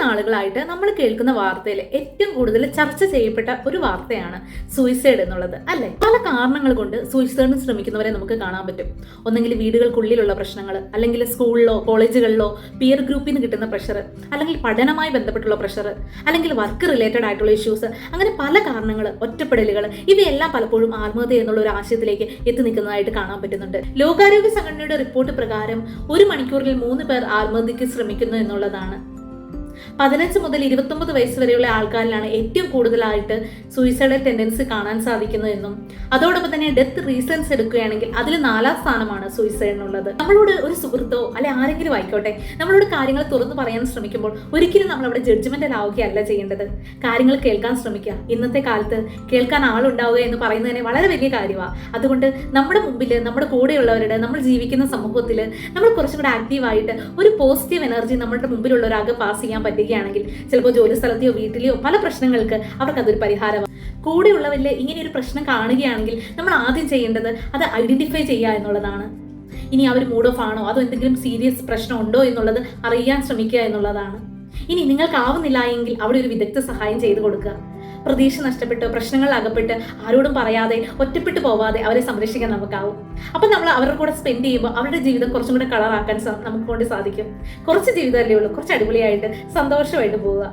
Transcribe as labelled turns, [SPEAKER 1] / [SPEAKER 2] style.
[SPEAKER 1] നാളുകളായിട്ട് നമ്മൾ കേൾക്കുന്ന വാർത്തയിൽ ഏറ്റവും കൂടുതൽ ചർച്ച ചെയ്യപ്പെട്ട ഒരു വാർത്തയാണ് സൂയിസൈഡ് എന്നുള്ളത്, അല്ലെ? പല കാരണങ്ങൾ കൊണ്ട് സൂയിസൈഡിന് ശ്രമിക്കുന്നവരെ നമുക്ക് കാണാൻ പറ്റും. ഒന്നെങ്കിൽ വീടുകൾക്കുള്ളിലുള്ള പ്രശ്നങ്ങൾ, അല്ലെങ്കിൽ സ്കൂളിലോ കോളേജുകളിലോ പിയർ ഗ്രൂപ്പിൽ നിന്ന് കിട്ടുന്ന പ്രഷർ, അല്ലെങ്കിൽ പഠനവുമായി ബന്ധപ്പെട്ടുള്ള പ്രഷർ, അല്ലെങ്കിൽ വർക്ക് റിലേറ്റഡ് ആയിട്ടുള്ള ഇഷ്യൂസ്, അങ്ങനെ പല കാരണങ്ങൾ, ഒറ്റപ്പെടലുകൾ, ഇവയെല്ലാം പലപ്പോഴും ആത്മഹത്യ എന്നുള്ള ഒരു ആശയത്തിലേക്ക് എത്തി നിൽക്കുന്നതായിട്ട് കാണാൻ പറ്റുന്നുണ്ട്. ലോകാരോഗ്യ സംഘടനയുടെ റിപ്പോർട്ട് പ്രകാരം 1 മണിക്കൂറിൽ 3 പേർ ആത്മഹത്യക്ക് ശ്രമിക്കുന്നു എന്നുള്ളതാണ്. 15 മുതൽ 29 വയസ്സ് വരെയുള്ള ആൾക്കാരിലാണ് ഏറ്റവും കൂടുതലായിട്ട് സൂയിസൈഡൽ ടെൻഡൻസി കാണാൻ സാധിക്കുന്നതെന്നും അതോടൊപ്പം തന്നെ ഡെത്ത് റീസൺസ് എടുക്കുകയാണെങ്കിൽ അതിൽ 4ാം സ്ഥാനമാണ് സൂയിസൈഡിനുള്ളത്. നമ്മളോട് ഒരു സുഹൃത്തോ അല്ലെ ആരെങ്കിലും ആയിക്കോട്ടെ നമ്മളോട് കാര്യങ്ങൾ തുറന്നു പറയാൻ ശ്രമിക്കുമ്പോൾ ഒരിക്കലും നമ്മൾ അവിടെ ജഡ്ജ്മെന്റൽ ആവുകയല്ല ചെയ്യേണ്ടത്. കാര്യങ്ങൾ കേൾക്കാൻ ശ്രമിക്കുക. ഇന്നത്തെ കാലത്ത് കേൾക്കാൻ ആളുണ്ടാവുക എന്ന് പറയുന്നതിനെ വളരെ വലിയ കാര്യമാണ്. അതുകൊണ്ട് നമ്മുടെ മുമ്പിൽ നമ്മുടെ കൂടെയുള്ളവരുടെ, നമ്മൾ ജീവിക്കുന്ന സമൂഹത്തിൽ നമ്മൾ കുറച്ചും കൂടെ ആക്റ്റീവായിട്ട് ഒരു പോസിറ്റീവ് എനർജി നമ്മുടെ മുമ്പിലുള്ളവരാകെ പാസ് ചെയ്യാൻ പറ്റുകയാണെങ്കിൽ ചിലപ്പോൾ ജോലി സ്ഥലത്തെയോ വീട്ടിലെയോ പല പ്രശ്നങ്ങൾക്ക് അവർക്ക് അതൊരു പരിഹാരമാണ്. കൂടെയുള്ളവരിൽ ഇങ്ങനെ ഒരു പ്രശ്നം കാണുകയാണെങ്കിൽ നമ്മൾ ആദ്യം ചെയ്യേണ്ടത് അത് ഐഡന്റിഫൈ ചെയ്യുക എന്നുള്ളതാണ്. ഇനി അവർ മൂഡ് ഓഫ് ആണോ അതോ എന്തെങ്കിലും സീരിയസ് പ്രശ്നം ഉണ്ടോ എന്നുള്ളത് അറിയാൻ ശ്രമിക്കുക എന്നുള്ളതാണ്. ഇനി നിങ്ങൾക്കാവുന്നില്ല എങ്കിൽ അവിടെ ഒരു വിദഗ്ധ സഹായം ചെയ്തു കൊടുക്കുക. പ്രതീക്ഷ നഷ്ടപ്പെട്ട് പ്രശ്നങ്ങളിൽ അകപ്പെട്ട് ആരോടും പറയാതെ ഒറ്റപ്പെട്ടു പോവാതെ അവരെ സംരക്ഷിക്കാൻ നമുക്കാവും. അപ്പം നമ്മൾ അവരുടെ കൂടെ സ്പെൻഡ് ചെയ്യുമ്പോൾ അവരുടെ ജീവിതം കുറച്ചും കൂടെ കളറാക്കാൻ നമുക്ക് കൊണ്ട് സാധിക്കും. കുറച്ച് ജീവിതമല്ലേ ഉള്ളൂ, കുറച്ച് അടിപൊളിയായിട്ട് സന്തോഷമായിട്ട് പോവുക.